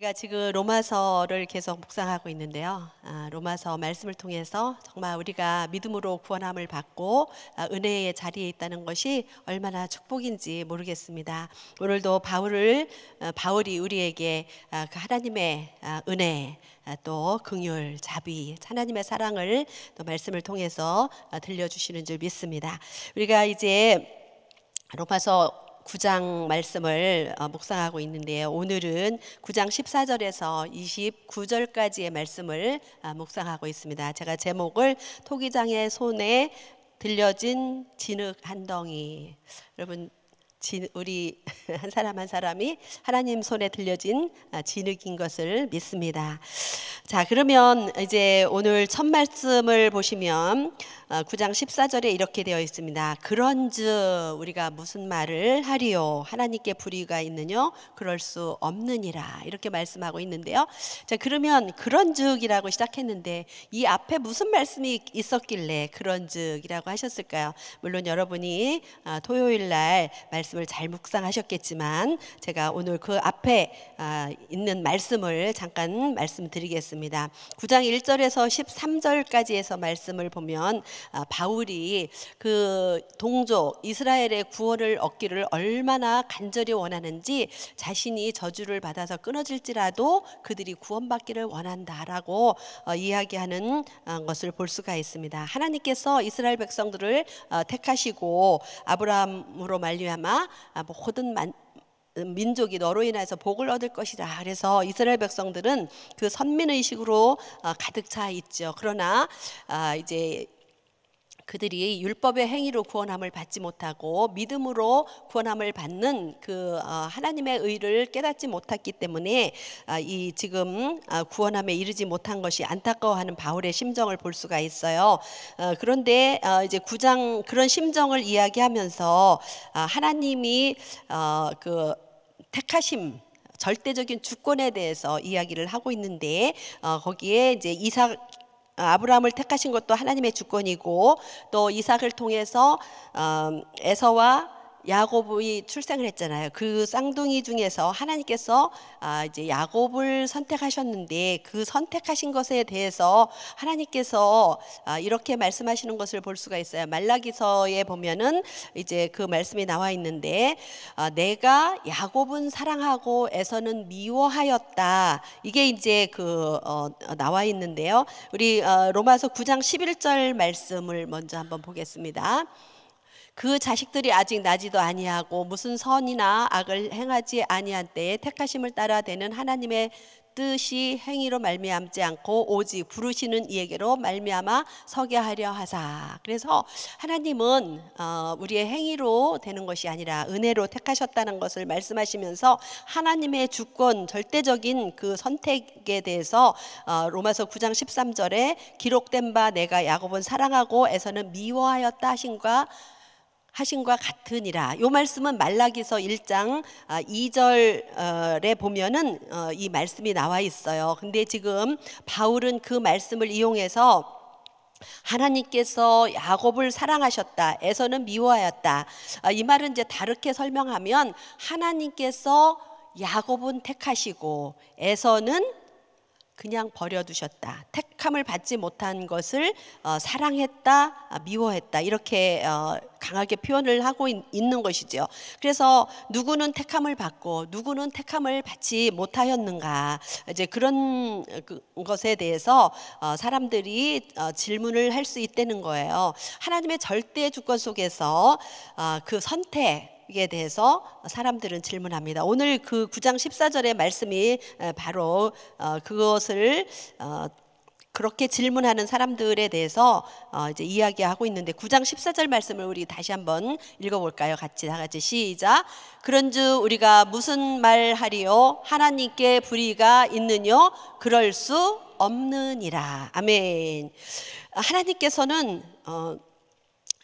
우리가 지금 로마서를 계속 묵상하고 있는데요. 로마서 말씀을 통해서 정말 우리가 믿음으로 구원함을 받고 은혜의 자리에 있다는 것이 얼마나 축복인지 모르겠습니다. 오늘도 바울이 우리에게 그 하나님의 은혜, 또 긍휼, 자비, 하나님의 사랑을 또 말씀을 통해서 들려주시는 줄 믿습니다. 우리가 이제 로마서 9장 말씀을 묵상하고 있는데요. 오늘은 9장 14절에서 29절까지의 말씀을 묵상하고 있습니다. 제가 제목을 토기장의 손에 들려진 진흙 한 덩이. 여러분, 우리 한 사람 한 사람이 하나님 손에 들려진 진흙인 것을 믿습니다. 자, 그러면 이제 오늘 첫 말씀을 보시면 9장 14절에 이렇게 되어 있습니다. 그런즉 우리가 무슨 말을 하리요? 하나님께 불의가 있느냐? 그럴 수 없느니라. 이렇게 말씀하고 있는데요. 자, 그러면 그런즉이라고 시작했는데 이 앞에 무슨 말씀이 있었길래 그런즉이라고 하셨을까요? 물론 여러분이 토요일 날 말씀을 잘 묵상하셨겠지만 제가 오늘 그 앞에 있는 말씀을 잠깐 말씀드리겠습니다. 9장 1절에서 13절까지에서 말씀을 보면 바울이 그 동족 이스라엘의 구원을 얻기를 얼마나 간절히 원하는지 자신이 저주를 받아서 끊어질지라도 그들이 구원받기를 원한다라고 이야기하는 것을 볼 수가 있습니다. 하나님께서 이스라엘 백성들을 택하시고 아브라함으로 말미암아 모든 민족이 너로 인해서 복을 얻을 것이다. 그래서 이스라엘 백성들은 그 선민의식으로 가득 차 있죠. 그러나 이제 그들이 율법의 행위로 구원함을 받지 못하고 믿음으로 구원함을 받는 그 하나님의 의를 깨닫지 못했기 때문에 이 지금 구원함에 이르지 못한 것이 안타까워하는 바울의 심정을 볼 수가 있어요. 그런데 이제 9장 그런 심정을 이야기하면서 하나님이 그 택하심 절대적인 주권에 대해서 이야기를 하고 있는데 거기에 이제 아브라함을 택하신 것도 하나님의 주권이고 또 이삭을 통해서 에서와 야곱이 출생을 했잖아요. 그 쌍둥이 중에서 하나님께서 이제 야곱을 선택하셨는데 그 선택하신 것에 대해서 하나님께서 이렇게 말씀하시는 것을 볼 수가 있어요. 말라기서에 보면은 이제 그 말씀이 나와 있는데 내가 야곱은 사랑하고 에서는 미워하였다. 이게 이제 나와 있는데요. 우리 로마서 9장 11절 말씀을 먼저 한번 보겠습니다. 그 자식들이 아직 나지도 아니하고 무슨 선이나 악을 행하지 아니한 때에 택하심을 따라 되는 하나님의 뜻이 행위로 말미암지 않고 오직 부르시는 이에게로 말미암아 서게 하려 하사. 그래서 하나님은 우리의 행위로 되는 것이 아니라 은혜로 택하셨다는 것을 말씀하시면서 하나님의 주권 절대적인 그 선택에 대해서 로마서 9장 13절에 기록된 바 내가 야곱은 사랑하고 에서는 미워하였다 하신과 같으니라. 이 말씀은 말라기서 1장 2절에 보면은 이 말씀이 나와 있어요. 근데 지금 바울은 그 말씀을 이용해서 하나님께서 야곱을 사랑하셨다. 에서는 미워하였다. 이 말은 이제 다르게 설명하면 하나님께서 야곱은 택하시고 에서는 그냥 버려두셨다. 택함을 받지 못한 것을 사랑했다, 미워했다 이렇게 강하게 표현을 하고 있는 것이죠. 그래서 누구는 택함을 받고 누구는 택함을 받지 못하였는가, 이제 그런 것에 대해서 사람들이 질문을 할 수 있다는 거예요. 하나님의 절대 주권 속에서 그 선택에 대해서 사람들은 질문합니다. 오늘 그 9장 14절의 말씀이 바로 그것을 그렇게 질문하는 사람들에 대해서 이제 이야기하고 있는데 9장 14절 말씀을 우리 다시 한번 읽어볼까요? 다 같이 시작. 그런즉 우리가 무슨 말 하리요? 하나님께 불의가 있느냐? 그럴 수 없느니라. 아멘. 하나님께서는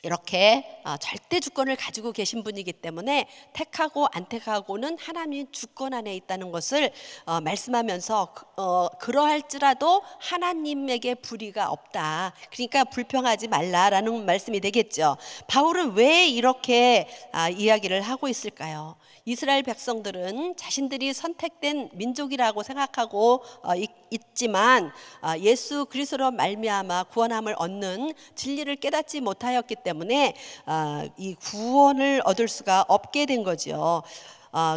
이렇게 절대 주권을 가지고 계신 분이기 때문에 택하고 안 택하고는 하나님의 주권 안에 있다는 것을 말씀하면서 그러할지라도 하나님에게 불의가 없다. 그러니까 불평하지 말라라는 말씀이 되겠죠. 바울은 왜 이렇게 이야기를 하고 있을까요? 이스라엘 백성들은 자신들이 선택된 민족이라고 생각하고 있지만 예수 그리스도로 말미암아 구원함을 얻는 진리를 깨닫지 못하였기 때문에 이 구원을 얻을 수가 없게 된 거죠.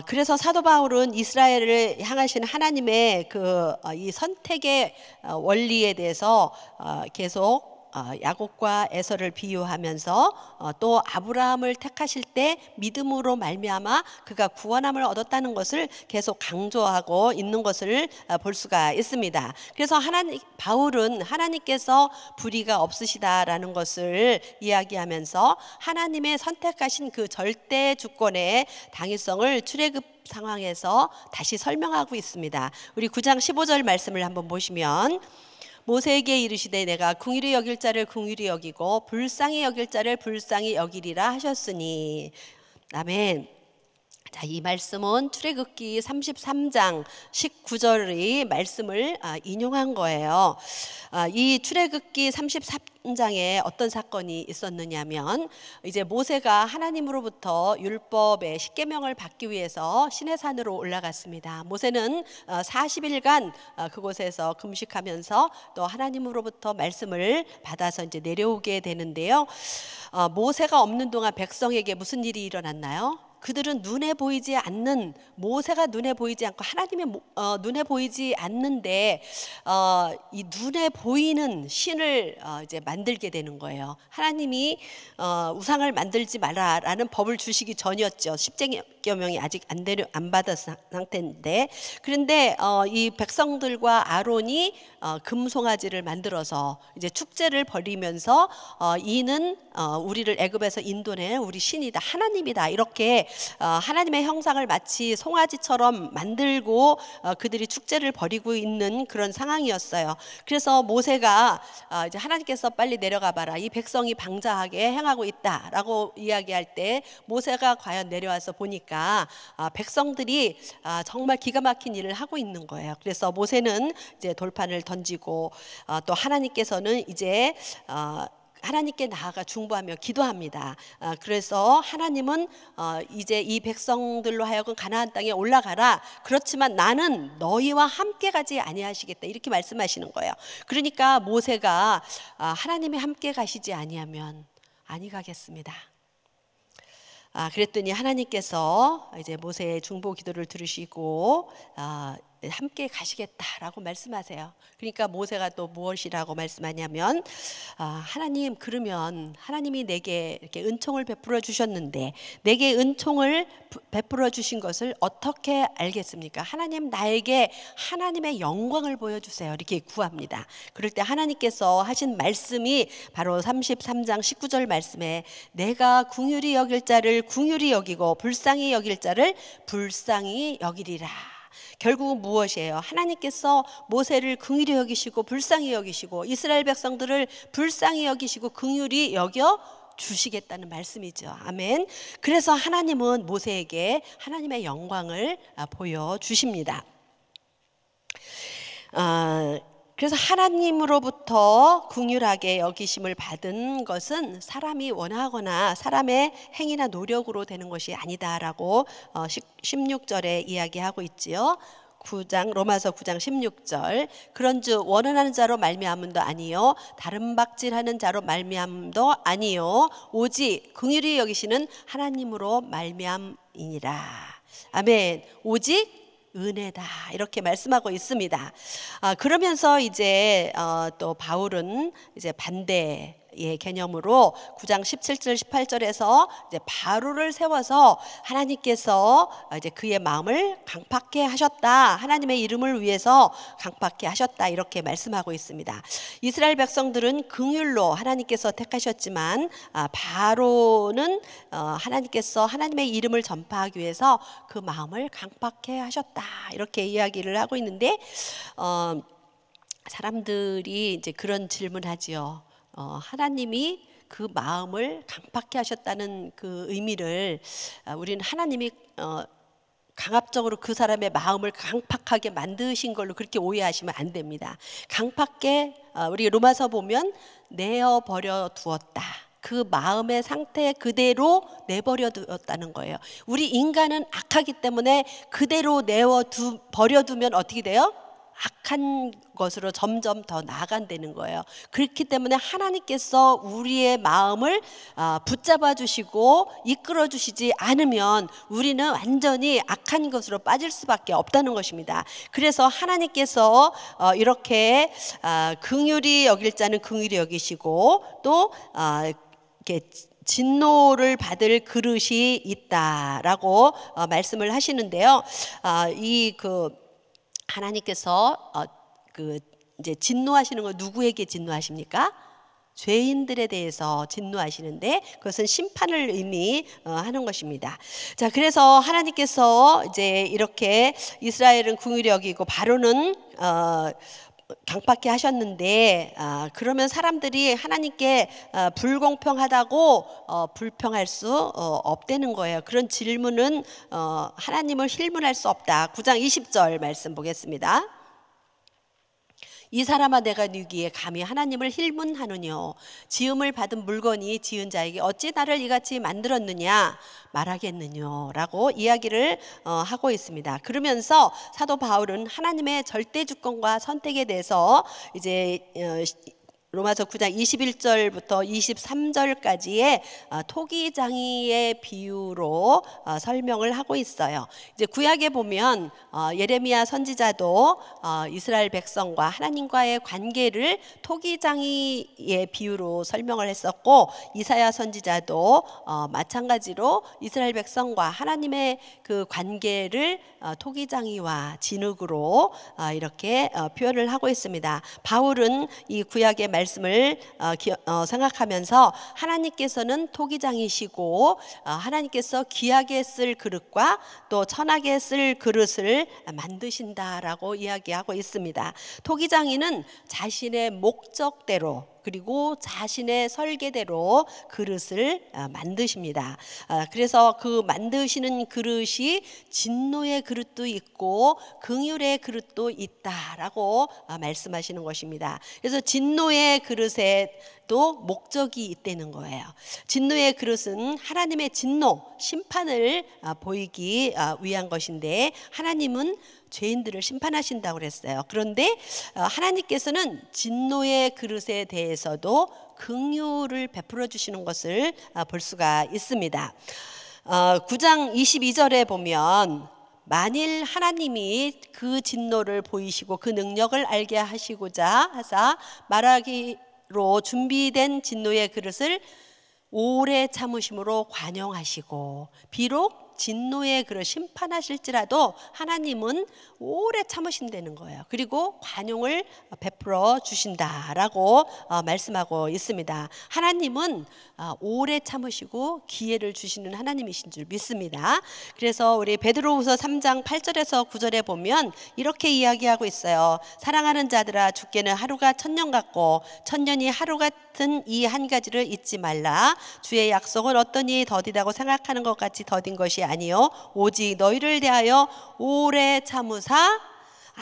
그래서 사도 바울은 이스라엘을 향하신 하나님의 이 선택의 원리에 대해서 계속 야곱과 에서를 비유하면서 또 아브라함을 택하실 때 믿음으로 말미암아 그가 구원함을 얻었다는 것을 계속 강조하고 있는 것을 볼 수가 있습니다. 그래서 바울은 하나님께서 불의가 없으시다라는 것을 이야기하면서 하나님의 선택하신 그 절대 주권의 당위성을 출애굽 상황에서 다시 설명하고 있습니다. 우리 9장 15절 말씀을 한번 보시면, 모세에게 이르시되 내가 긍휼히 여길 자를 긍휼히 여기고 불쌍히 여길 자를 불쌍히 여기리라 하셨으니. 아멘. 자, 이 말씀은 출애굽기 33장 19절의 말씀을 인용한 거예요. 이 출애굽기 33장에 어떤 사건이 있었느냐면, 이제 모세가 하나님으로부터 율법의 십계명을 받기 위해서 시내산으로 올라갔습니다. 모세는 40일간 그곳에서 금식하면서 또 하나님으로부터 말씀을 받아서 이제 내려오게 되는데요. 모세가 없는 동안 백성에게 무슨 일이 일어났나요? 그들은 눈에 보이지 않는, 모세가 눈에 보이지 않고 하나님의 눈에 보이지 않는데 이 눈에 보이는 신을 이제 만들게 되는 거예요. 하나님이 우상을 만들지 말라라는 법을 주시기 전이었죠. 십계명이 아직 안 받았 상태인데, 그런데 이 백성들과 아론이 금송아지를 만들어서 이제 축제를 벌이면서 이는 우리를 애굽에서 인도낸 우리 신이다, 하나님이다, 이렇게 하나님의 형상을 마치 송아지처럼 만들고 그들이 축제를 벌이고 있는 그런 상황이었어요. 그래서 모세가 이제 하나님께서 빨리 내려가 봐라, 이 백성이 방자하게 행하고 있다라고 이야기할 때 모세가 과연 내려와서 보니까 백성들이 정말 기가 막힌 일을 하고 있는 거예요. 그래서 모세는 이제 돌판을 던지고 또 하나님께서는 이제 하나님께 나아가 중보하며 기도합니다. 그래서 하나님은 이제 이 백성들로 하여금 가나안 땅에 올라가라, 그렇지만 나는 너희와 함께 가지 아니하시겠다, 이렇게 말씀하시는 거예요. 그러니까 모세가 하나님이 함께 가시지 아니하면 아니 가겠습니다. 그랬더니 하나님께서 이제 모세의 중보 기도를 들으시고 함께 가시겠다라고 말씀하세요. 그러니까 모세가 또 무엇이라고 말씀하냐면, 하나님, 그러면 하나님이 내게 이렇게 은총을 베풀어 주셨는데 내게 은총을 베풀어 주신 것을 어떻게 알겠습니까? 하나님, 나에게 하나님의 영광을 보여주세요, 이렇게 구합니다. 그럴 때 하나님께서 하신 말씀이 바로 33장 19절 말씀에 내가 긍휼히 여길 자를 긍휼히 여기고 불쌍히 여길 자를 불쌍히 여기리라. 결국은 무엇이에요? 하나님께서 모세를 긍휼히 여기시고 불쌍히 여기시고 이스라엘 백성들을 불쌍히 여기시고 긍휼히 여겨 주시겠다는 말씀이죠. 아멘. 그래서 하나님은 모세에게 하나님의 영광을 보여주십니다. 그래서 하나님으로부터 긍휼하게 여기심을 받은 것은 사람이 원하거나 사람의 행위나 노력으로 되는 것이 아니다라고 16절에 이야기하고 있지요. 로마서 9장 16절, 그런즉 원하는 자로 말미암음도 아니요 다른 박질하는 자로 말미암음도 아니요 오직 긍휼히 여기시는 하나님으로 말미암이니라. 아멘. 오직 은혜다, 이렇게 말씀하고 있습니다. 그러면서 이제 또 바울은 이제 반대의 개념으로 9장 17절 18절에서 이제 바로를 세워서 하나님께서 이제 그의 마음을 강팍해 하셨다, 하나님의 이름을 위해서 강팍해 하셨다, 이렇게 말씀하고 있습니다. 이스라엘 백성들은 긍휼로 하나님께서 택하셨지만 바로는 하나님께서 하나님의 이름을 전파하기 위해서 그 마음을 강팍해 하셨다, 이렇게 이야기를 하고 있는데, 사람들이 이제 그런 질문하지요. 하나님이 그 마음을 강팍해 하셨다는 그 의미를 우리는 하나님이 강압적으로 그 사람의 마음을 강팍하게 만드신 걸로 그렇게 오해하시면 안 됩니다. 강팍게 우리 로마서 보면 내어 버려 두었다. 그 마음의 상태 그대로 내버려 두었다는 거예요. 우리 인간은 악하기 때문에 그대로 버려두면 어떻게 돼요? 악한 것으로 점점 더 나아간다는 거예요. 그렇기 때문에 하나님께서 우리의 마음을 붙잡아 주시고 이끌어 주시지 않으면 우리는 완전히 악한 것으로 빠질 수밖에 없다는 것입니다. 그래서 하나님께서 이렇게 긍휼히 여길 자는 긍휼히 여기시고 또 이렇게 진노를 받을 그릇이 있다라고 말씀을 하시는데요. 하나님께서 이제 진노하시는 건 누구에게 진노하십니까? 죄인들에 대해서 진노하시는데 그것은 심판을 의미하는 것입니다. 자, 그래서 하나님께서 이제 이렇게 이스라엘은 긍휼히 여기고 바로는 강팍해 하셨는데 그러면 사람들이 하나님께 불공평하다고 불평할 수 없다는 거예요. 그런 질문은 하나님을 힐문할 수 없다. 9장 20절 말씀 보겠습니다. 이 사람아 내가 누기에 감히 하나님을 힐문하느뇨. 지음을 받은 물건이 지은 자에게 어찌 나를 이같이 만들었느냐 말하겠느뇨 라고 이야기를 하고 있습니다. 그러면서 사도 바울은 하나님의 절대 주권과 선택에 대해서 이제 로마서 9장 21절부터 23절까지의 토기장이의 비유로 설명을 하고 있어요. 이제 구약에 보면 예레미야 선지자도 이스라엘 백성과 하나님과의 관계를 토기장이의 비유로 설명을 했었고 이사야 선지자도 마찬가지로 이스라엘 백성과 하나님의 그 관계를 토기장이와 진흙으로 이렇게 표현을 하고 있습니다. 바울은 이 구약의 말씀을 생각하면서 하나님께서는 토기장이시고 하나님께서 귀하게 쓸 그릇과 또 천하게 쓸 그릇을 만드신다라고 이야기하고 있습니다. 토기장이는 자신의 목적대로 그리고 자신의 설계대로 그릇을 만드십니다. 그래서 그 만드시는 그릇이 진노의 그릇도 있고 긍휼의 그릇도 있다라고 말씀하시는 것입니다. 그래서 진노의 그릇에도 목적이 있다는 거예요. 진노의 그릇은 하나님의 진노, 심판을 보이기 위한 것인데 하나님은 죄인들을 심판하신다고 그랬어요. 그런데 하나님께서는 진노의 그릇에 대해서도 긍휼을 베풀어 주시는 것을 볼 수가 있습니다. 9장 22절에 보면 만일 하나님이 그 진노를 보이시고 그 능력을 알게 하시고자 하사 말하기로 준비된 진노의 그릇을 오래 참으심으로 관용하시고 비록 진노의 그릇 심판하실지라도 하나님은 오래 참으신다는 거예요. 그리고 관용을 베풀어 주신다라고 말씀하고 있습니다. 하나님은 오래 참으시고 기회를 주시는 하나님이신 줄 믿습니다. 그래서 우리 베드로후서 3장 8절에서 9절에 보면 이렇게 이야기하고 있어요. 사랑하는 자들아 주께는 하루가 천년 같고 천년이 하루 같은 이 한 가지를 잊지 말라. 주의 약속은 어떠니 더디다고 생각하는 것 같이 더딘 것이 아니요 오직 너희를 대하여 오래 참으사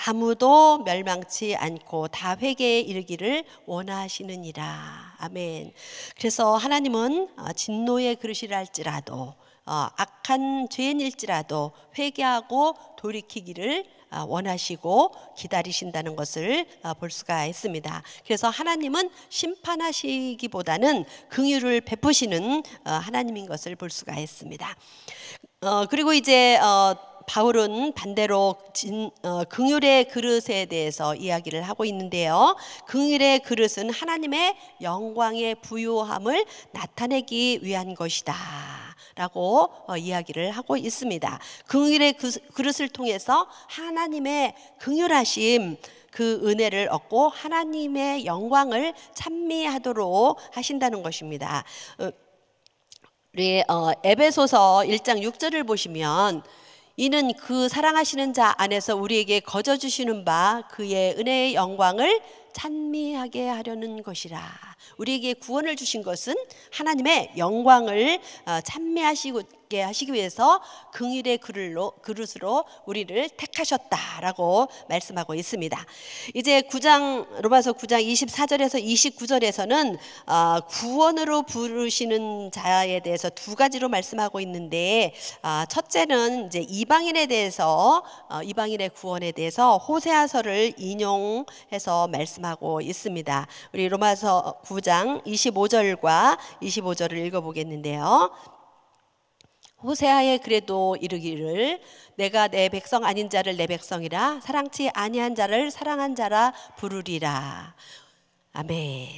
아무도 멸망치 않고 다 회개에 이르기를 원하시느니라. 아멘. 그래서 하나님은 진노의 그릇이라 할지라도 악한 죄인일지라도 회개하고 돌이키기를 원하시고 기다리신다는 것을 볼 수가 있습니다. 그래서 하나님은 심판하시기보다는 긍휼을 베푸시는 하나님인 것을 볼 수가 있습니다. 그리고 이제 바울은 반대로 긍휼의 그릇에 대해서 이야기를 하고 있는데요. 긍휼의 그릇은 하나님의 영광의 부요함을 나타내기 위한 것이다 라고 이야기를 하고 있습니다. 긍휼의 그릇을 통해서 하나님의 긍휼하심 그 은혜를 얻고 하나님의 영광을 찬미하도록 하신다는 것입니다. 우리 에베소서 1장 6절을 보시면 이는 그 사랑하시는 자 안에서 우리에게 거저 주시는 바 그의 은혜의 영광을 찬미하게 하려는 것이라. 우리에게 구원을 주신 것은 하나님의 영광을 찬미하시게 하시기 위해서 긍휼의 그릇으로 우리를 택하셨다라고 말씀하고 있습니다. 이제 로마서 9장 24절에서 29절에서는 구원으로 부르시는 자에 대해서 두 가지로 말씀하고 있는데, 첫째는 이제 이방인의 구원에 대해서 호세아서를 인용해서 말씀하고 있습니다. 우리 로마서 9장 25절과 25절을 읽어보겠는데요. 호세아의 그래도 이르기를 내가 내 백성 아닌 자를 내 백성이라 사랑치 아니한 자를 사랑한 자라 부르리라. 아멘.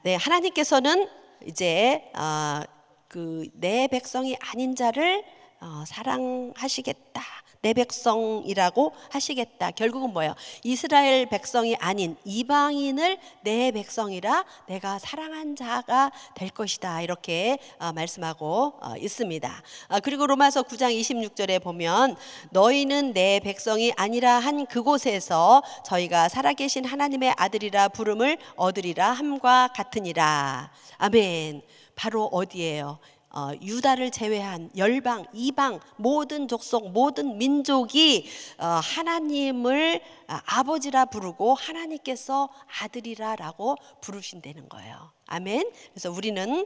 네, 하나님께서는 이제 내 백성이 아닌 자를 사랑하시겠다, 내 백성이라고 하시겠다. 결국은 뭐예요? 이스라엘 백성이 아닌 이방인을 내 백성이라 내가 사랑한 자가 될 것이다, 이렇게 말씀하고 있습니다. 그리고 로마서 9장 26절에 보면 너희는 내 백성이 아니라 한 그곳에서 저희가 살아계신 하나님의 아들이라 부름을 얻으리라 함과 같으니라. 아멘. 바로 어디예요? 유다를 제외한 열방, 이방, 모든 족속, 모든 민족이 하나님을 아버지라 부르고 하나님께서 아들이라라고 부르신다는 거예요. 아멘. 그래서 우리는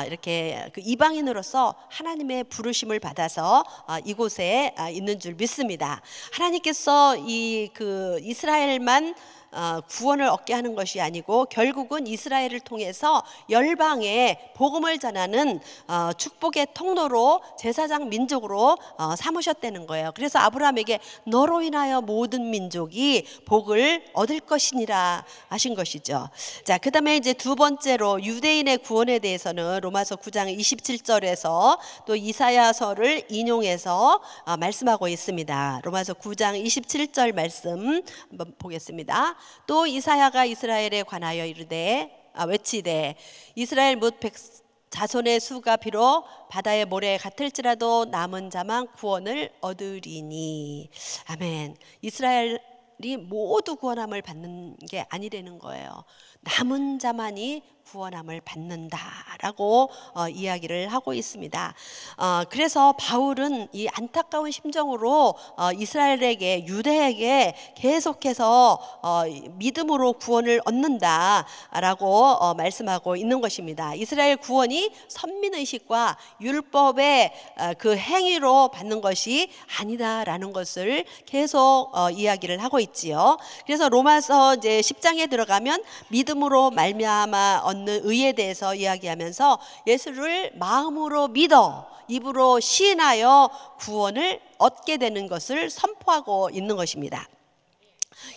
이렇게 그 이방인으로서 하나님의 부르심을 받아서 이곳에 있는 줄 믿습니다. 하나님께서 이스라엘만 구원을 얻게 하는 것이 아니고 결국은 이스라엘을 통해서 열방에 복음을 전하는 축복의 통로로, 제사장 민족으로 삼으셨다는 거예요. 그래서 아브라함에게 너로 인하여 모든 민족이 복을 얻을 것이니라 하신 것이죠. 자, 그 다음에 이제 두 번째로 유대인의 구원에 대해서는 로마서 9장 27절에서 또 이사야서를 인용해서 말씀하고 있습니다. 로마서 9장 27절 말씀 한번 보겠습니다. 또 이사야가 이스라엘에 관하여 외치되 이스라엘 뭇 자손의 수가 비록 바다의 모래 같을지라도 남은 자만 구원을 얻으리니. 아멘. 이스라엘이 모두 구원함을 받는 게 아니라는 거예요. 남은 자만이 구원함을 받는다라고 이야기를 하고 있습니다. 그래서 바울은 이 안타까운 심정으로 이스라엘에게, 유대에게 계속해서 믿음으로 구원을 얻는다라고 말씀하고 있는 것입니다. 이스라엘 구원이 선민의식과 율법의 그 행위로 받는 것이 아니다라는 것을 계속 이야기를 하고 있지요. 그래서 로마서 이제 10장에 들어가면 믿음으로 말미암아 얻는 의에 대해서 이야기하면서 예수를 마음으로 믿어 입으로 시인하여 구원을 얻게 되는 것을 선포하고 있는 것입니다.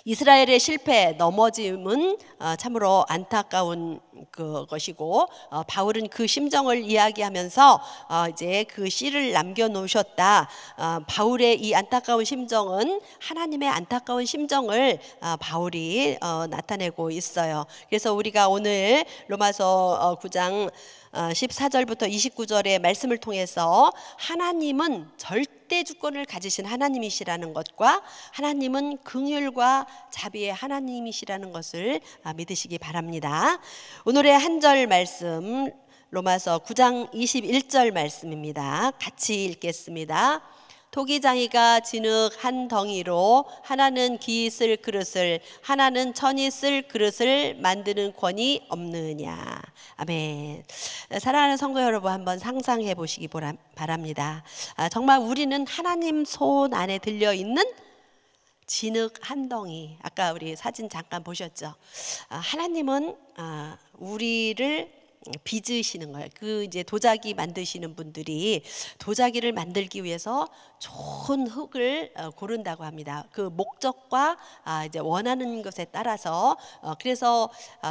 이스라엘의 실패, 넘어짐은 참으로 안타까운 것이고, 바울은 그 심정을 이야기하면서 이제 그 시를 남겨놓으셨다. 바울의 이 안타까운 심정은 하나님의 안타까운 심정을 바울이 나타내고 있어요. 그래서 우리가 오늘 로마서 9장 14절부터 29절의 말씀을 통해서 하나님은 절대 주권을 가지신 하나님이시라는 것과 하나님은 긍휼과 자비의 하나님이시라는 것을 믿으시기 바랍니다. 오늘의 한 절 말씀 로마서 9장 21절 말씀입니다. 같이 읽겠습니다. 토기장이가 진흙 한 덩이로 하나는 기 쓸 그릇을 하나는 천이 쓸 그릇을 만드는 권이 없느냐. 아멘. 사랑하는 성도 여러분, 한번 상상해 보시기 바랍니다. 정말 우리는 하나님 손 안에 들려있는 진흙 한 덩이. 아까 우리 사진 잠깐 보셨죠? 하나님은 우리를 빚으시는 거예요. 그 이제 도자기 만드시는 분들이 도자기를 만들기 위해서 좋은 흙을 고른다고 합니다. 그 목적과 이제 원하는 것에 따라서 그래서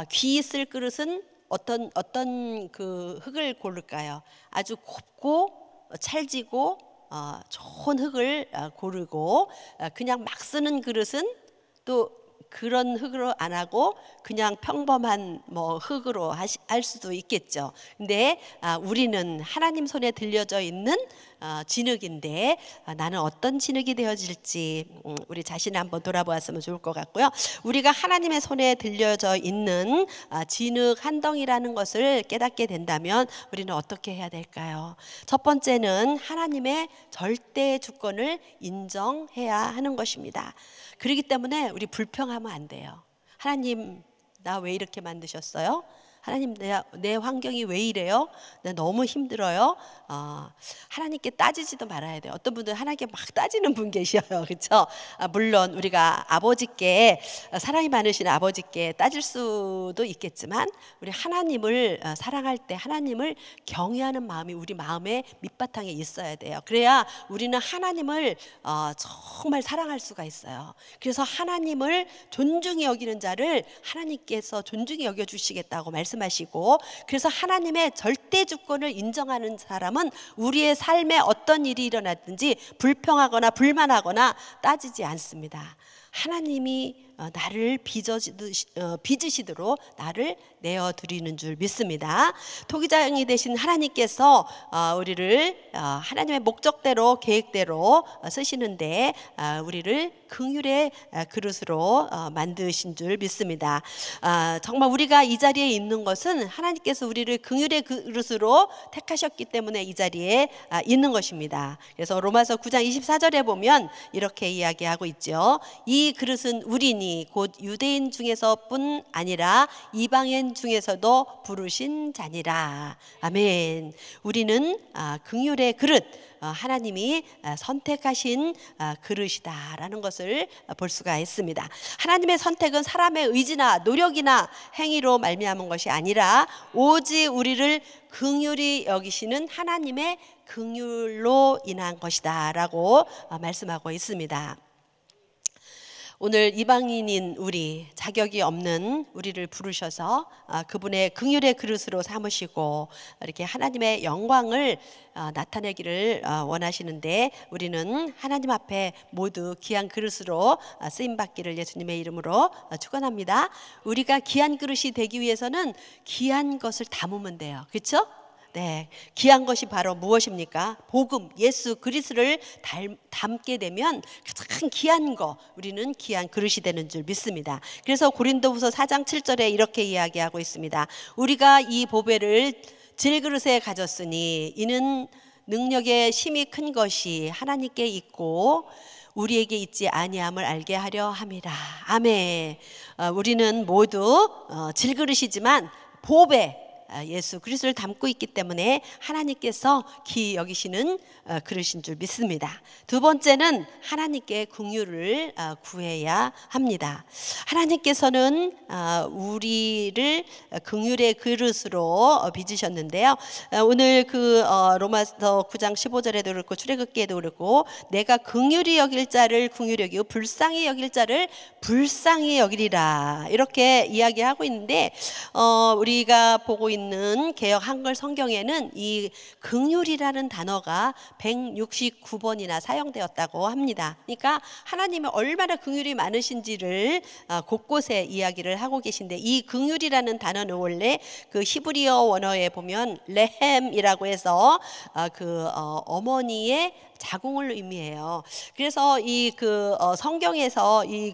귀 쓸 그릇은 어떤 그 흙을 고를까요? 아주 곱고 찰지고 좋은 흙을 고르고, 그냥 막 쓰는 그릇은 또 그런 흙으로 안 하고 그냥 평범한 흙으로 할 수도 있겠죠. 근데 우리는 하나님 손에 들려져 있는 진흙인데 나는 어떤 진흙이 되어질지 우리 자신을 한번 돌아보았으면 좋을 것 같고요. 우리가 하나님의 손에 들려져 있는 진흙 한 덩이라는 것을 깨닫게 된다면 우리는 어떻게 해야 될까요? 첫 번째는 하나님의 절대 주권을 인정해야 하는 것입니다. 그렇기 때문에 우리 불평하면 안 돼요. 하나님, 나 왜 이렇게 만드셨어요? 하나님, 내 환경이 왜 이래요? 나 너무 힘들어요. 하나님께 따지지도 말아야 돼요. 어떤 분들은 하나님께 막 따지는 분 계셔요. 그렇죠? 물론 우리가 아버지께, 사랑이 많으신 아버지께 따질 수도 있겠지만 우리 하나님을 사랑할 때 하나님을 경외하는 마음이 우리 마음의 밑바탕에 있어야 돼요. 그래야 우리는 하나님을 정말 사랑할 수가 있어요. 그래서 하나님을 존중히 여기는 자를 하나님께서 존중히 여겨주시겠다고 말씀하시고, 그래서 하나님의 절대 주권을 인정하는 사람은 우리의 삶에 어떤 일이 일어났든지 불평하거나 불만하거나 따지지 않습니다. 하나님이 나를 빚으시도록 나를 내어드리는 줄 믿습니다. 토기장이 되신 하나님께서 우리를 하나님의 목적대로 계획대로 쓰시는데 우리를 긍휼의 그릇으로 만드신 줄 믿습니다. 정말 우리가 이 자리에 있는 것은 하나님께서 우리를 긍휼의 그릇으로 택하셨기 때문에 이 자리에 있는 것입니다. 그래서 로마서 9장 24절에 보면 이렇게 이야기하고 있죠. 이 그릇은 우리니 곧 유대인 중에서뿐 아니라 이방인 중에서도 부르신 자니라. 아멘. 우리는 긍휼의 그릇, 하나님이 선택하신 그릇이다라는 것을 볼 수가 있습니다. 하나님의 선택은 사람의 의지나 노력이나 행위로 말미암은 것이 아니라 오직 우리를 긍휼히 여기시는 하나님의 긍휼로 인한 것이다라고 말씀하고 있습니다. 오늘 이방인인 우리, 자격이 없는 우리를 부르셔서 그분의 긍휼의 그릇으로 삼으시고 이렇게 하나님의 영광을 나타내기를 원하시는데 우리는 하나님 앞에 모두 귀한 그릇으로 쓰임받기를 예수님의 이름으로 축원합니다. 우리가 귀한 그릇이 되기 위해서는 귀한 것을 담으면 돼요. 그렇죠? 네, 귀한 것이 바로 무엇입니까? 복음, 예수 그리스도를 담게 되면 가장 귀한 거, 우리는 귀한 그릇이 되는 줄 믿습니다. 그래서 고린도후서 4장 7절에 이렇게 이야기하고 있습니다. 우리가 이 보배를 질그릇에 가졌으니 이는 능력의 심히 큰 것이 하나님께 있고 우리에게 있지 아니함을 알게 하려 함이라. 아멘. 우리는 모두 질그릇이지만 보배, 예수 그리스도를 담고 있기 때문에 하나님께서 귀히 여기시는 그릇인 줄 믿습니다. 두 번째는 하나님께 긍휼을 구해야 합니다. 하나님께서는 우리를 긍휼의 그릇으로 빚으셨는데요. 오늘 그 로마서 9장 15절에도 그렇고 출애굽기에도 그렇고 내가 긍휼히 여길 자를 긍휼히 여기고 불쌍히 여길 자를 불쌍히 여기리라 이렇게 이야기하고 있는데 우리가 보고 있는 개역 한글 성경에는 이 긍휼이라는 단어가 169번이나 사용되었다고 합니다. 그러니까 하나님이 얼마나 긍휼이 많으신지를 곳곳에 이야기를 하고 계신데 이 긍휼이라는 단어는 원래 그 히브리어 원어에 보면 레헴이라고 해서 어머니의 자궁을 의미해요. 그래서 이 성경에서 이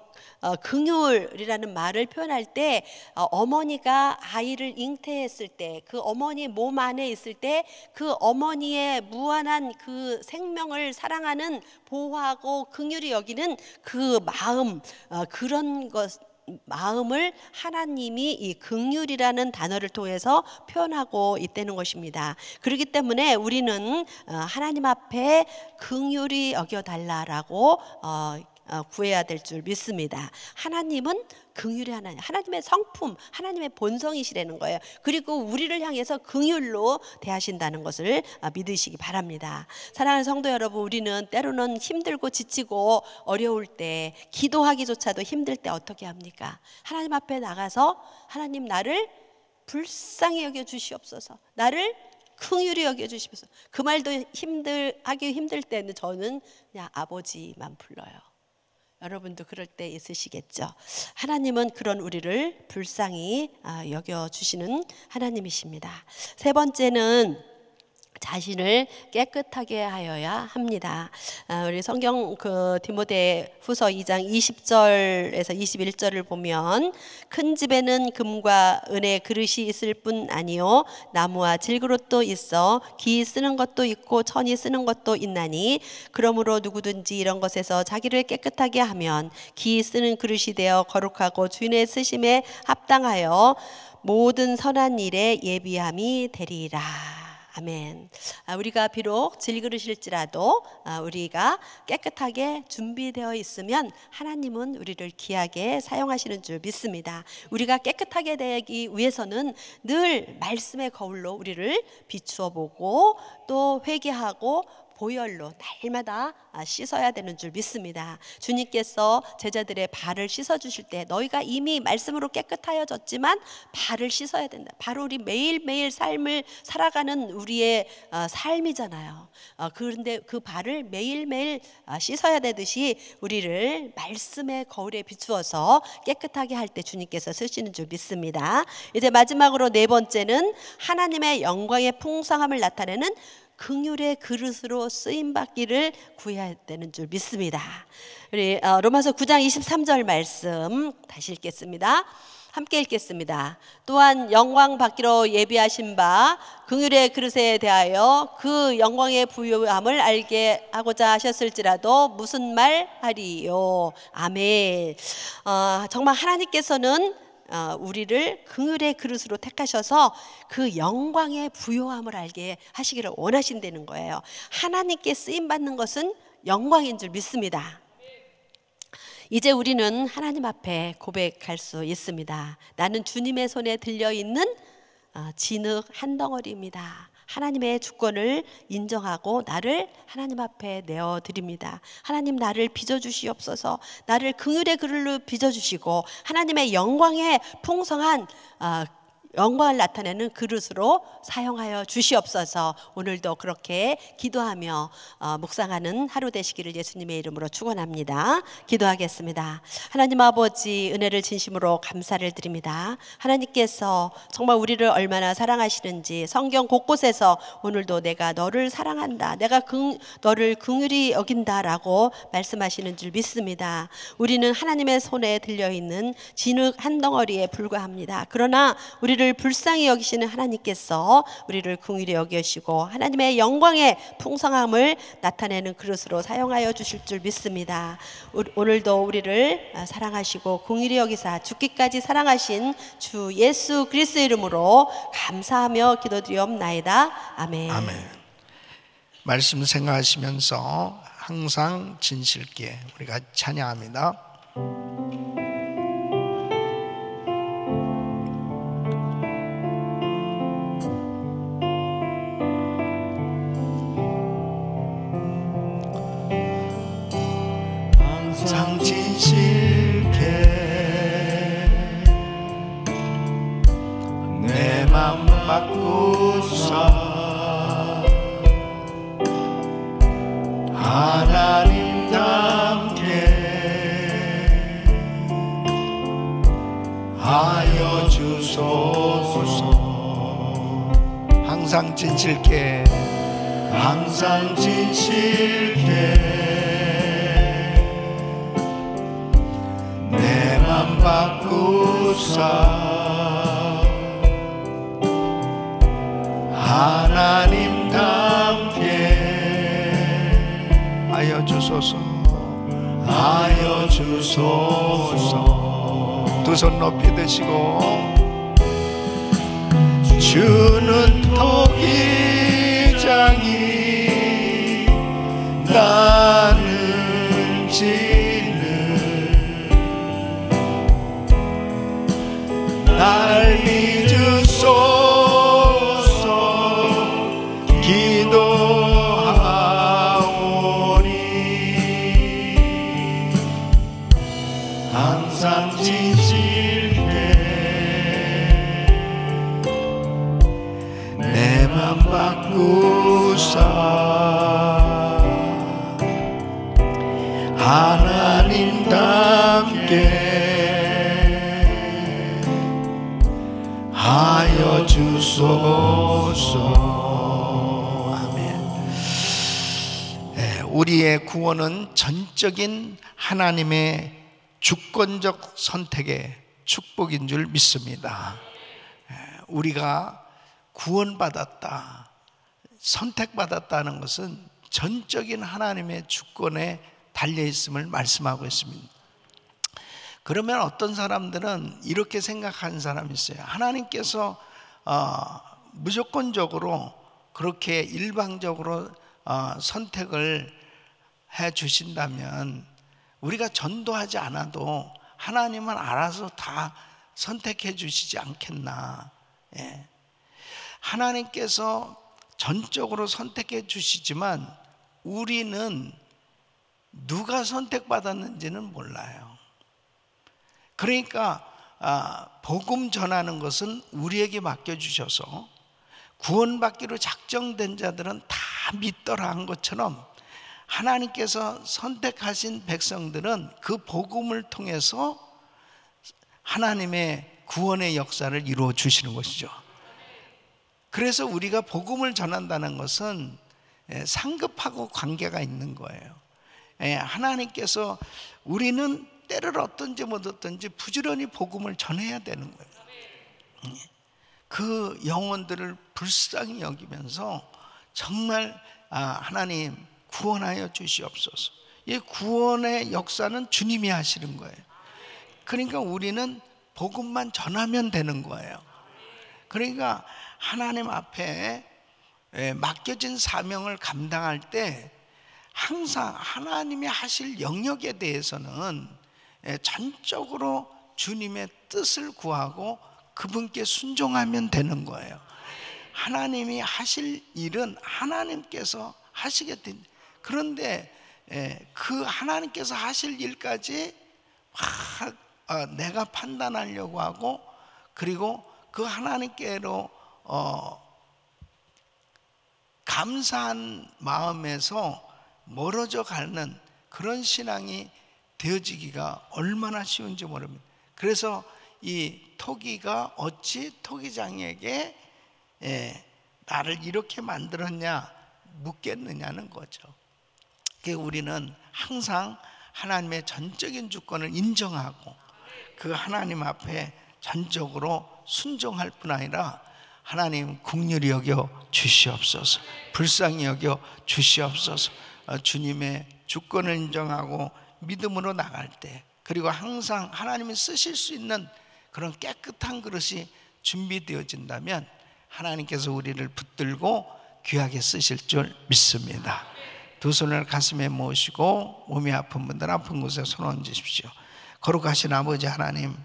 긍휼이라는 말을 표현할 때 어머니가 아이를 잉태했을 때 그 어머니 몸 안에 있을 때 그 어머니의 무한한 그 생명을 사랑하는 보호하고 긍휼히 여기는 그 마음 그런 것 마음을 하나님이 이 긍휼이라는 단어를 통해서 표현하고 있다는 것입니다. 그렇기 때문에 우리는 하나님 앞에 긍휼히 여겨달라라고 구해야 될 줄 믿습니다. 하나님은 긍휼의 하나님, 하나님의 성품, 하나님의 본성이시라는 거예요. 그리고 우리를 향해서 긍휼로 대하신다는 것을 믿으시기 바랍니다. 사랑하는 성도 여러분, 우리는 때로는 힘들고 지치고 어려울 때, 기도하기조차도 힘들 때 어떻게 합니까? 하나님 앞에 나가서 하나님 나를 불쌍히 여겨 주시옵소서, 나를 긍휼히 여겨 주시옵소서. 그 말도 하기 힘들 때는 저는 그냥 아버지만 불러요. 여러분도 그럴 때 있으시겠죠. 하나님은 그런 우리를 불쌍히 여겨주시는 하나님이십니다. 세 번째는 자신을 깨끗하게 하여야 합니다. 우리 성경 디모데후서 2장 20절에서 21절을 보면 큰 집에는 금과 은의 그릇이 있을 뿐 아니요 나무와 질그릇도 있어 기 쓰는 것도 있고 천이 쓰는 것도 있나니 그러므로 누구든지 이런 것에서 자기를 깨끗하게 하면 기 쓰는 그릇이 되어 거룩하고 주인의 쓰심에 합당하여 모든 선한 일에 예비함이 되리라. 아멘. 우리가 비록 질그릇일지라도 우리가 깨끗하게 준비되어 있으면 하나님은 우리를 귀하게 사용하시는 줄 믿습니다. 우리가 깨끗하게 되기 위해서는 늘 말씀의 거울로 우리를 비추어 보고 또 회개하고 보혈로 날마다 씻어야 되는 줄 믿습니다. 주님께서 제자들의 발을 씻어 주실 때 너희가 이미 말씀으로 깨끗하여졌지만 발을 씻어야 된다. 바로 우리 매일매일 삶을 살아가는 우리의 삶이잖아요. 그런데 그 발을 매일매일 씻어야 되듯이 우리를 말씀의 거울에 비추어서 깨끗하게 할 때 주님께서 쓰시는 줄 믿습니다. 이제 마지막으로 네 번째는 하나님의 영광의 풍성함을 나타내는 긍휼의 그릇으로 쓰임받기를 구해야 되는 줄 믿습니다. 우리 로마서 9장 23절 말씀 다시 읽겠습니다. 함께 읽겠습니다. 또한 영광 받기로 예비하신 바 긍휼의 그릇에 대하여 그 영광의 부요함을 알게 하고자 하셨을지라도 무슨 말 하리요. 아멘. 정말 하나님께서는 우리를 긍휼의 그릇으로 택하셔서 그 영광의 부요함을 알게 하시기를 원하신다는 거예요. 하나님께 쓰임받는 것은 영광인 줄 믿습니다. 이제 우리는 하나님 앞에 고백할 수 있습니다. 나는 주님의 손에 들려있는 진흙 한 덩어리입니다. 하나님의 주권을 인정하고 나를 하나님 앞에 내어드립니다. 하나님 나를 빚어주시옵소서. 나를 긍휼의 그릇로 빚어주시고 하나님의 영광의 풍성한 영광을 나타내는 그릇으로 사용하여 주시옵소서. 오늘도 그렇게 기도하며 묵상하는 하루 되시기를 예수님의 이름으로 축원합니다. 기도하겠습니다. 하나님 아버지, 은혜를 진심으로 감사를 드립니다. 하나님께서 정말 우리를 얼마나 사랑하시는지 성경 곳곳에서 오늘도 내가 너를 사랑한다, 내가 너를 긍휼히 여긴다라고 말씀하시는 줄 믿습니다. 우리는 하나님의 손에 들려있는 진흙 한 덩어리에 불과합니다. 그러나 우리를 불쌍히 여기시는 하나님께서 우리를 긍휼히 여기시고 하나님의 영광의 풍성함을 나타내는 그릇으로 사용하여 주실 줄 믿습니다. 오늘도 우리를 사랑하시고 긍휼히 여기사 죽기까지 사랑하신 주 예수 그리스도의 이름으로 감사하며 기도드리옵나이다. 아멘. 아멘. 말씀 생각하시면서 항상 진실께 우리가 찬양합니다. 항상 진실게 내 맘 바꾸사 하나님답게 하여 주소서. 항상 진실게 항상 진실게 내 맘 바꾸사 하나님답게 하여 주소서. 하여 주소서. 두 손 높이 드시고 주는 토기장이 나는 날 믿으소서. 기도하오니 항상 진실해 내 맘 바꾸사 하나님답게 하여 주소서. 우리의 구원은 전적인 하나님의 주권적 선택의 축복인 줄 믿습니다. 우리가 구원받았다, 선택받았다는 것은 전적인 하나님의 주권에 달려있음을 말씀하고 있습니다. 그러면 어떤 사람들은 이렇게 생각하는 사람이 있어요. 하나님께서 무조건적으로 그렇게 일방적으로 선택을 해 주신다면 우리가 전도하지 않아도 하나님은 알아서 다 선택해 주시지 않겠나. 하나님께서 전적으로 선택해 주시지만 우리는 누가 선택받았는지는 몰라요. 그러니까 복음 전하는 것은 우리에게 맡겨주셔서 구원받기로 작정된 자들은 다 믿더라 한 것처럼 하나님께서 선택하신 백성들은 그 복음을 통해서 하나님의 구원의 역사를 이루어 주시는 것이죠. 그래서 우리가 복음을 전한다는 것은 상급하고 관계가 있는 거예요. 하나님께서 우리는 때를 얻든지 못 얻든지 부지런히 복음을 전해야 되는 거예요. 그 영혼들을 불쌍히 여기면서 정말 하나님 구원하여 주시옵소서. 이 구원의 역사는 주님이 하시는 거예요. 그러니까 우리는 복음만 전하면 되는 거예요. 그러니까 하나님 앞에 맡겨진 사명을 감당할 때 항상 하나님이 하실 영역에 대해서는 전적으로 주님의 뜻을 구하고 그분께 순종하면 되는 거예요. 하나님이 하실 일은 하나님께서 하시게 된. 그런데 그 하나님께서 하실 일까지 막 내가 판단하려고 하고 그리고 그 하나님께로 감사한 마음에서 멀어져 가는 그런 신앙이 되어지기가 얼마나 쉬운지 모릅니다. 그래서 이 토기가 어찌 토기장에게 나를 이렇게 만들었냐 묻겠느냐는 거죠. 우리는 항상 하나님의 전적인 주권을 인정하고 그 하나님 앞에 전적으로 순종할 뿐 아니라 하나님 긍휼히 여겨 주시옵소서, 불쌍히 여겨 주시옵소서. 주님의 주권을 인정하고 믿음으로 나갈 때, 그리고 항상 하나님이 쓰실 수 있는 그런 깨끗한 그릇이 준비되어진다면 하나님께서 우리를 붙들고 귀하게 쓰실 줄 믿습니다. 두 손을 가슴에 모으시고 몸이 아픈 분들 아픈 곳에 손 얹으십시오. 거룩하신 아버지 하나님,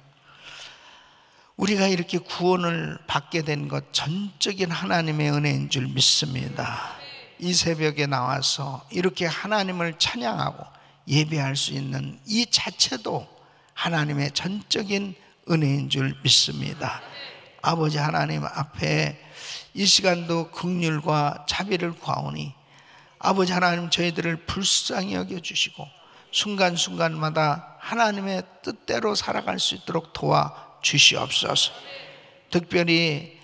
우리가 이렇게 구원을 받게 된 것 전적인 하나님의 은혜인 줄 믿습니다. 이 새벽에 나와서 이렇게 하나님을 찬양하고 예배할 수 있는 이 자체도 하나님의 전적인 은혜인 줄 믿습니다. 아버지 하나님 앞에 이 시간도 긍휼과 자비를 구하오니 아버지 하나님 저희들을 불쌍히 여겨주시고 순간순간마다 하나님의 뜻대로 살아갈 수 있도록 도와주시옵소서. 특별히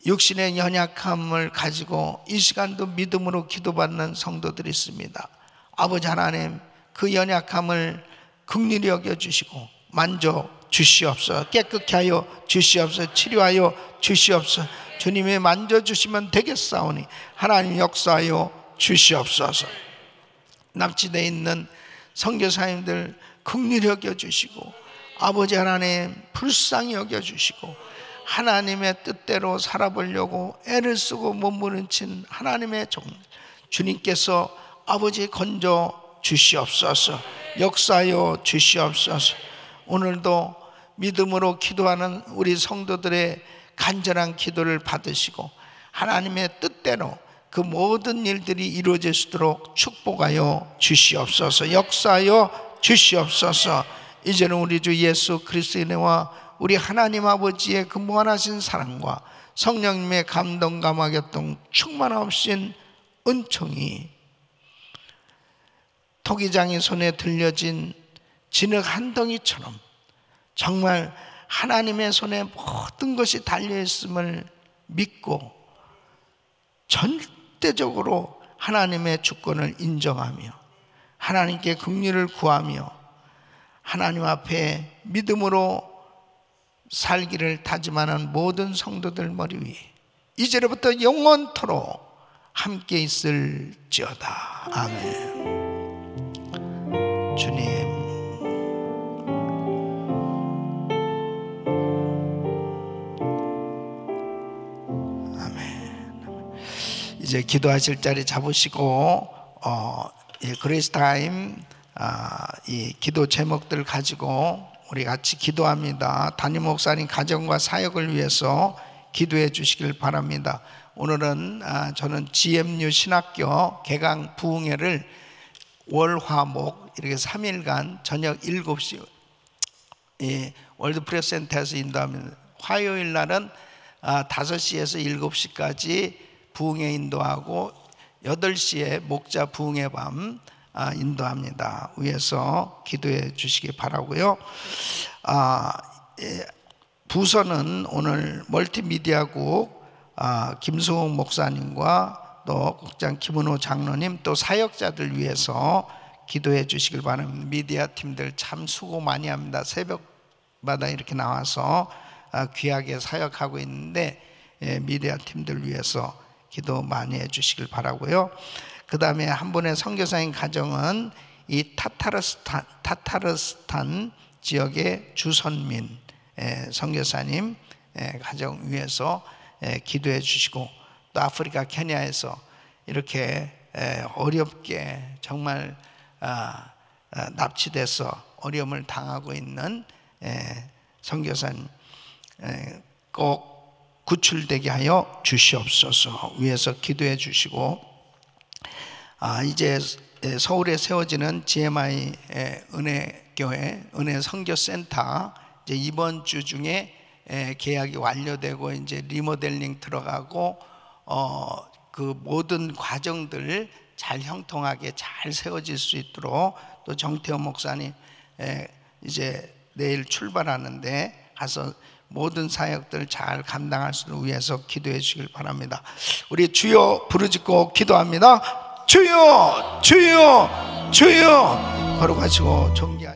육신의 연약함을 가지고 이 시간도 믿음으로 기도받는 성도들이 있습니다. 아버지 하나님 그 연약함을 긍휼히 여겨주시고 만져주시옵소서. 깨끗게 하여 주시옵소서. 치료하여 주시옵소서. 주님이 만져주시면 되겠사오니 하나님 역사하여 주시옵소서. 납치되어 있는 선교사님들 긍휼히 여겨주시고 아버지 하나님 불쌍히 여겨주시고 하나님의 뜻대로 살아보려고 애를 쓰고 몸부림친 하나님의 종 주님께서 아버지 건져 주시옵소서. 역사하여 주시옵소서. 오늘도 믿음으로 기도하는 우리 성도들의 간절한 기도를 받으시고 하나님의 뜻대로 그 모든 일들이 이루어질 수 있도록 축복하여 주시옵소서. 역사하여 주시옵소서. 이제는 우리 주 예수 그리스도의 은혜와 우리 하나님 아버지의 그 무한하신 사랑과 성령님의 감동 감화교통 충만하신 은총이 토기장의 손에 들려진 진흙 한 덩이처럼 정말 하나님의 손에 모든 것이 달려있음을 믿고 절대적으로 하나님의 주권을 인정하며 하나님께 긍휼을 구하며 하나님 앞에 믿음으로 살기를 다짐하는 모든 성도들 머리 위에 이제로부터 영원토록 함께 있을지어다. 아멘. 주님, 이제 기도하실 자리 잡으시고 그레이스 타임 이 기도 제목들 가지고 우리 같이 기도합니다. 담임 목사님 가정과 사역을 위해서 기도해 주시길 바랍니다. 오늘은 저는 GMU 신학교 개강 부흥회를 월화목 이렇게 3일간 저녁 7시 월드프레스센터에서 인도합니다. 화요일 날은 5시에서 7시까지 부흥회 인도하고 8시에 목자 부흥회 밤 인도합니다. 위에서 기도해 주시기 바라고요. 부서는 오늘 멀티미디어국 김수홍 목사님과 또 국장 김은호 장로님 또 사역자들 위해서 기도해 주시길 바랍니다. 미디어 팀들 참 수고 많이 합니다. 새벽마다 이렇게 나와서 귀하게 사역하고 있는데 미디어 팀들 위해서 기도 많이 해 주시길 바라고요. 그 다음에 한 분의 선교사님 가정은 이 타타르스탄 지역의 주선민 선교사님 가정 위해서 기도해 주시고 또 아프리카 케냐에서 이렇게 어렵게 정말 납치돼서 어려움을 당하고 있는 선교사님 꼭 구출되게 하여 주시옵소서. 위에서 기도해 주시고 이제 서울에 세워지는 GMI 은혜교회 은혜선교센터 이제 이번 주 중에 계약이 완료되고 이제 리모델링 들어가고 그 모든 과정들 잘 형통하게 잘 세워질 수 있도록 또 정태원 목사님 이제 내일 출발하는데 가서 모든 사역들 잘 감당할 수 있도록 위해서 기도해 주시길 바랍니다. 우리 주여 부르짖고 기도합니다. 주여 주여 주여 거룩하시고 존귀하시고